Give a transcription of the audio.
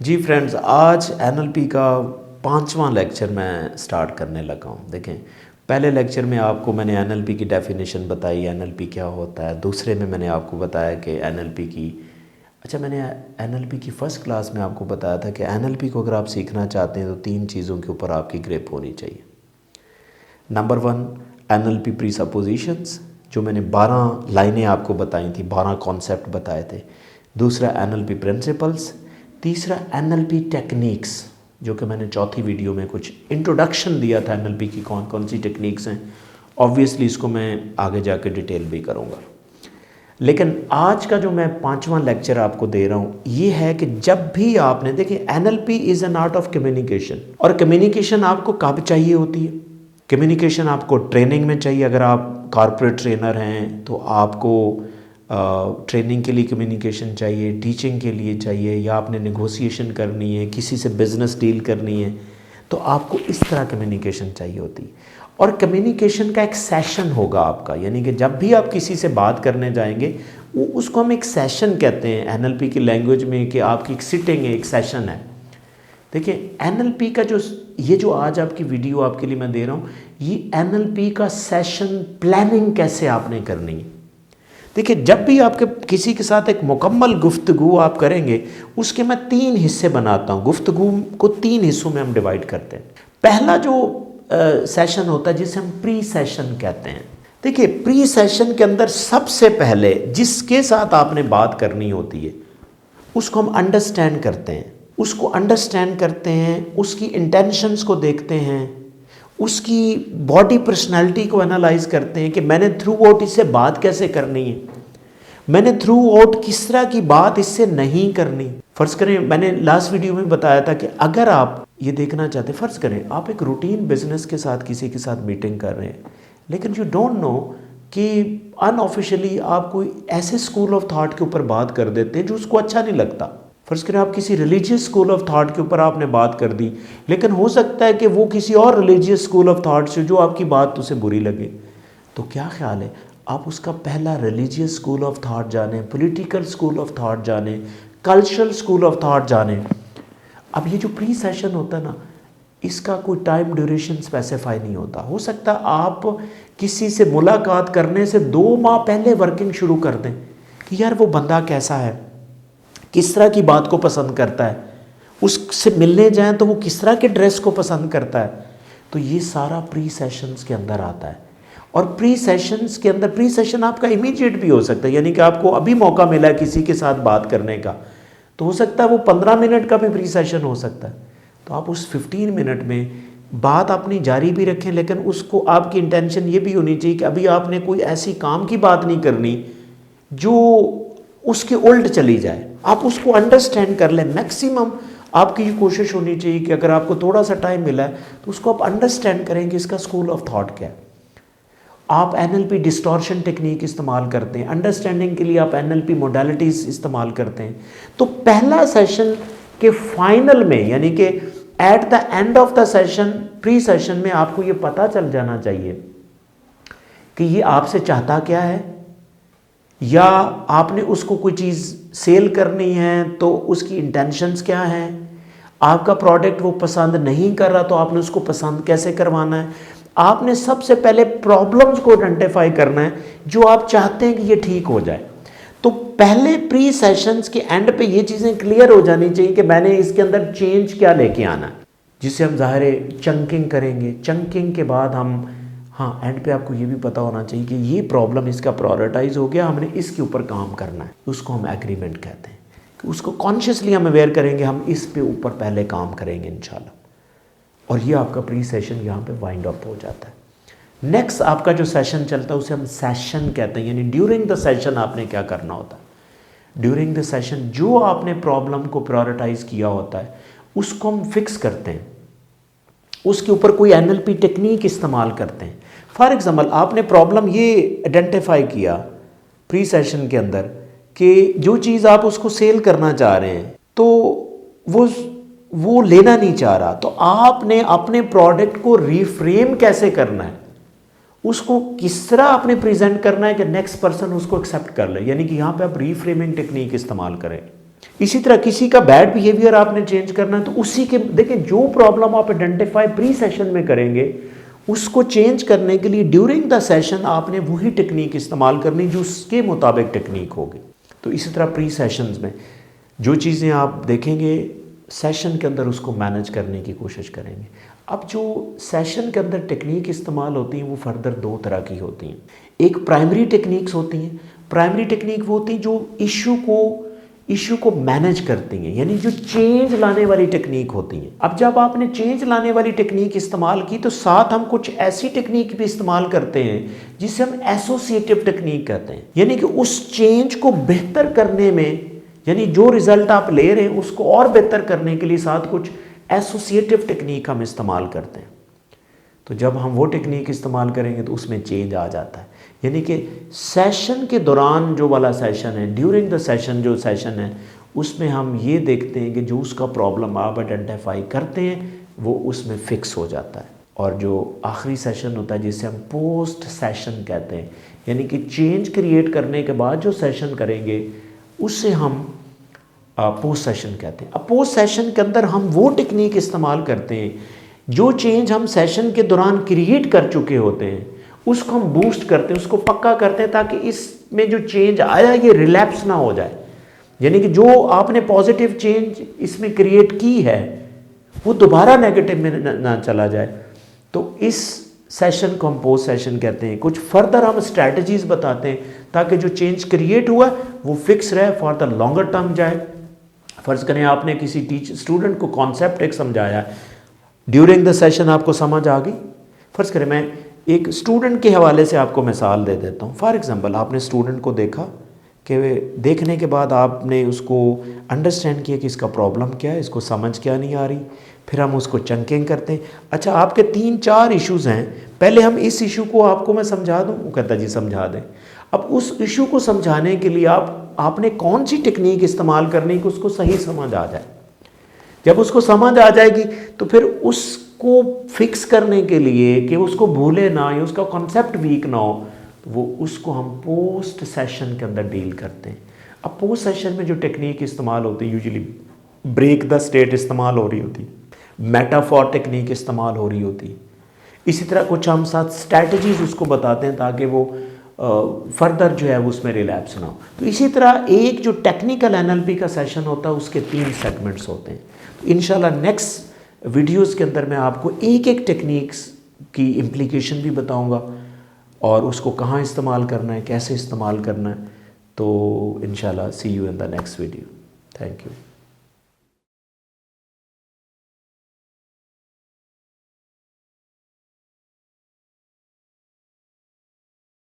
जी friends, आज NLP का 5वां लेक्चर मैं स्टार्ट करने लगा हूँ। देखें, पहले लेक्चर में आपको मैंने एनएलपी की डेफिनेशन बताई, एनएलपी क्या होता है। दूसरे में मैंने आपको बताया कि एनएलपी की मैंने एनएलपी की फ़र्स्ट क्लास में आपको बताया था कि एनएलपी को अगर आप सीखना चाहते हैं तो 3 चीज़ों के ऊपर आपकी ग्रिप होनी चाहिए। नंबर 1, एनएलपी प्रीसपोजिशंस, जो मैंने 12 लाइनें आपको बताई थी, 12 कॉन्सेप्ट बताए थे। दूसरा एनएलपी प्रिंसिपल्स। तीसरा एनएलपी टेक्निक्स, जो कि मैंने चौथी वीडियो में कुछ इंट्रोडक्शन दिया था एनएलपी की कौन कौन सी टेक्निक्स हैं। ऑब्वियसली इसको मैं आगे जाके डिटेल भी करूँगा, लेकिन आज का जो मैं 5वां लेक्चर आपको दे रहा हूँ ये है कि जब भी आपने देखिए, NLP is an art of communication. और कम्युनिकेशन आपको कब चाहिए होती है? कम्युनिकेशन आपको ट्रेनिंग में चाहिए। अगर आप कॉर्पोरेट ट्रेनर हैं तो आपको ट्रेनिंग के लिए कम्युनिकेशन चाहिए, टीचिंग के लिए चाहिए, या आपने नेगोशिएशन करनी है, किसी से बिज़नेस डील करनी है, तो आपको इस तरह कम्युनिकेशन चाहिए होती है। और कम्युनिकेशन का एक सेशन होगा आपका, यानी कि जब भी आप किसी से बात करने जाएंगे वो उसको हम एक सेशन कहते हैं एनएलपी की लैंग्वेज में, कि आपकी एक सिटिंग है, एक सेशन है। देखिए, एनएलपी का जो आज आपकी वीडियो आपके लिए मैं दे रहा हूँ, ये एनएलपी का सेशन प्लानिंग कैसे आपने करनी है। देखिए, जब भी आपके किसी के साथ एक मुकम्मल गुफ्तगू आप करेंगे, उसके मैं 3 हिस्से बनाता हूँ। गुफ्तगू को 3 हिस्सों में हम डिवाइड करते हैं। पहला जो सेशन होता है जिसे हम प्री सेशन कहते हैं। देखिए, प्री सेशन के अंदर सबसे पहले जिसके साथ आपने बात करनी होती है उसको हम अंडरस्टैंड करते हैं। उसको अंडरस्टैंड करते हैं, उसकी इंटेंशंस को देखते हैं, उसकी बॉडी पर्सनालिटी को एनालाइज करते हैं कि मैंने थ्रू आउट इससे बात कैसे करनी है, मैंने थ्रू आउट किस तरह की बात इससे नहीं करनी। फ़र्ज़ करें, मैंने लास्ट वीडियो में बताया था कि अगर आप ये देखना चाहते, फ़र्ज़ करें आप एक रूटीन बिजनेस के साथ किसी के साथ मीटिंग कर रहे हैं, लेकिन यू डोंट नो कि अनऑफिशियली आप कोई ऐसे स्कूल ऑफ थॉट के ऊपर बात कर देते हैं जो उसको अच्छा नहीं लगता। फ़र्ज़ करें आप किसी रिलीजियस स्कूल ऑफ थॉट के ऊपर आपने बात कर दी, लेकिन हो सकता है कि वो किसी और रिलीजियस स्कूल ऑफ थॉट से जो आपकी बात उसे बुरी लगे। तो क्या ख्याल है, आप उसका पहला रिलीजियस स्कूल ऑफ थॉट जाने, पॉलिटिकल स्कूल ऑफ थॉट जाने, कल्चरल स्कूल ऑफ थॉट जाने। अब ये जो प्री सेशन होता है ना, इसका कोई टाइम ड्यूरेशन स्पेसिफाई नहीं होता। हो सकता है आप किसी से मुलाकात करने से 2 माह पहले वर्किंग शुरू कर दें कि यार वो बंदा कैसा है, किस तरह की बात को पसंद करता है, उससे मिलने जाएं तो वो किस तरह के ड्रेस को पसंद करता है। तो ये सारा प्री सेशंस के अंदर आता है। और प्री सेशंस के अंदर, प्री सेशन आपका इमीडिएट भी हो सकता है, यानी कि आपको अभी मौका मिला है किसी के साथ बात करने का, तो हो सकता है वो 15 मिनट का भी प्री सेशन हो सकता है। तो आप उस 15 मिनट में बात अपनी जारी भी रखें, लेकिन उसको आपकी इंटेंशन ये भी होनी चाहिए कि अभी आपने कोई ऐसी काम की बात नहीं करनी जो उसके उल्ट चली जाए। आप उसको अंडरस्टैंड कर लें। मैक्सिमम आपकी ये कोशिश होनी चाहिए कि अगर आपको थोड़ा सा टाइम मिला है तो उसको आप अंडरस्टैंड करें कि इसका स्कूल ऑफ थॉट क्या है। आप एनएलपी डिस्टॉर्शन टेक्निक इस्तेमाल करते हैं, अंडरस्टैंडिंग के लिए आप एनएलपी मोडालिटीज़ इस्तेमाल करते हैं। तो पहला सेशन के फाइनल में, यानी कि at the end of the session, pre session में आपको ये पता चल जाना चाहिए कि ये आपसे चाहता क्या है, या आपने उसको कोई चीज़ सेल करनी है तो उसकी इंटेंशंस क्या हैं। आपका प्रोडक्ट वो पसंद नहीं कर रहा तो आपने उसको पसंद कैसे करवाना है। आपने सबसे पहले प्रॉब्लम्स को आइडेंटिफाई करना है जो आप चाहते हैं कि ये ठीक हो जाए। तो पहले प्री सेशंस के एंड पे ये चीज़ें क्लियर हो जानी चाहिए कि मैंने इसके अंदर चेंज क्या लेके आना है, जिससे हम ज़ाहिर है चंकिंग करेंगे। चंकिंग के बाद हम, हाँ, एंड पे आपको ये भी पता होना चाहिए कि ये प्रॉब्लम इसका प्रायोरिटाइज हो गया, हमने इसके ऊपर काम करना है। उसको हम एग्रीमेंट कहते हैं कि उसको कॉन्शियसली हम अवेयर करेंगे, हम इस पे ऊपर पहले काम करेंगे इंशाल्लाह। और ये आपका प्री सेशन यहाँ पे वाइंड अप हो जाता है। नेक्स्ट आपका जो सेशन चलता है उसे हम सेशन कहते हैं, यानी ड्यूरिंग द सेशन आपने क्या करना होता है। ड्यूरिंग द सेशन जो आपने प्रॉब्लम को प्रायोरिटाइज किया होता है उसको हम फिक्स करते हैं, उसके ऊपर कोई एनएलपी टेक्निक इस्तेमाल करते हैं। फॉर एग्जाम्पल, आपने प्रॉब्लम ये आइडेंटिफाई किया प्री सेशन के अंदर कि जो चीज़ आप उसको सेल करना चाह रहे हैं तो वो लेना नहीं चाह रहा, तो आपने अपने प्रोडक्ट को रिफ्रेम कैसे करना है, उसको किस तरह आपने प्रेजेंट करना है कि नेक्स्ट पर्सन उसको एक्सेप्ट कर ले। यानी कि यहाँ पे आप रिफ्रेमिंग टेक्निक इस्तेमाल करें। इसी तरह किसी का बैड बिहेवियर आपने चेंज करना है तो उसी के देखें जो प्रॉब्लम आप आइडेंटिफाई प्री सेशन में करेंगे उसको चेंज करने के लिए ड्यूरिंग द सेशन आपने वही टेक्निक इस्तेमाल करनी जो उसके मुताबिक टेक्निक होगी। तो इसी तरह प्री सेशंस में जो चीज़ें आप देखेंगे सेशन के अंदर उसको मैनेज करने की कोशिश करेंगे। अब जो सेशन के अंदर टेक्निक इस्तेमाल होती हैं वो फर्दर दो तरह की होती हैं। एक प्राइमरी टेक्निक्स होती हैं। प्राइमरी टेक्निक वो होती हैं जो इशू को मैनेज करती हैं, यानी जो चेंज लाने वाली टेक्निक होती हैं। अब जब आपने चेंज लाने वाली टेक्निक इस्तेमाल की तो साथ हम कुछ ऐसी टेक्निक भी इस्तेमाल करते हैं जिसे हम एसोसिएटिव टेक्निक कहते हैं, यानी कि उस चेंज को बेहतर करने में, यानी जो रिजल्ट आप ले रहे हैं उसको और बेहतर करने के लिए साथ कुछ एसोसिएटिव टेक्निक हम इस्तेमाल करते हैं। तो जब हम वो टेक्निक इस्तेमाल करेंगे तो उसमें चेंज आ जाता है, यानी कि सेशन के दौरान जो वाला सेशन है, ड्यूरिंग द सेशन जो सेशन है उसमें हम ये देखते हैं कि जो उसका प्रॉब्लम आप आइडेंटिफाई करते हैं वो उसमें फिक्स हो जाता है। और जो आखिरी सेशन होता है जिसे हम पोस्ट सेशन कहते हैं, यानी कि चेंज क्रिएट करने के बाद जो सेशन करेंगे उसे हम पोस्ट सेशन कहते हैं। अब पोस्ट सेशन के अंदर हम वो टेक्निक इस्तेमाल करते हैं जो चेंज हम सेशन के दौरान क्रिएट कर चुके होते हैं उसको हम बूस्ट करते हैं, उसको पक्का करते हैं ताकि इसमें जो चेंज आया ये रिलैप्स ना हो जाए, यानी कि जो आपने पॉजिटिव चेंज इसमें क्रिएट की है वो दोबारा नेगेटिव में ना चला जाए। तो इस सेशन को हम पोस्ट सेशन कहते हैं। कुछ फर्दर हम स्ट्रैटेजीज बताते हैं ताकि जो चेंज क्रिएट हुआ वो फिक्स रहे, फॉर द लॉन्गर टर्म जाए। फ़र्ज़ करें आपने किसी स्टूडेंट को कॉन्सेप्ट एक समझाया, ड्यूरिंग द सेशन आपको समझ आ गई। फ़र्ज़ करें मैं एक स्टूडेंट के हवाले से आपको मिसाल दे देता हूँ। फॉर एग्ज़ाम्पल आपने स्टूडेंट को देखा कि देखने के बाद आपने उसको अंडरस्टैंड किया कि इसका प्रॉब्लम क्या है, इसको समझ क्या नहीं आ रही, फिर हम उसको चंकिंग करते हैं। अच्छा आपके 3-4 इश्यूज़ हैं, पहले हम इस इशू को आपको मैं समझा दूँ, वो कहता जी समझा दें। अब उस इशू को समझाने के लिए आपने कौन सी टेक्निक इस्तेमाल करनी कि उसको सही समझ आ जाए। जब उसको समझ आ जाएगी तो फिर उसको फिक्स करने के लिए कि उसको भूले ना या उसका कॉन्सेप्ट वीक ना हो, वो उसको हम पोस्ट सेशन के अंदर डील करते हैं। अब पोस्ट सेशन में जो टेक्निक इस्तेमाल होती है यूजुअली ब्रेक द स्टेट इस्तेमाल हो रही होती, मेटाफॉर टेक्निक इस्तेमाल हो रही होती। इसी तरह कुछ हम साथ स्ट्रैटेजीज उसको बताते हैं ताकि वो फर्दर जो है उसमें रिलैप्स ना हो। तो इसी तरह एक जो टेक्निकल एनएलपी का सेशन होता है उसके 3 सेगमेंट्स होते हैं। तो इंशाल्लाह नेक्स्ट वीडियोस के अंदर मैं आपको एक एक टेक्निक्स की इम्प्लीकेशन भी बताऊंगा और उसको कहाँ इस्तेमाल करना है, कैसे इस्तेमाल करना है। तो इंशाल्लाह see you in the next video. Thank you.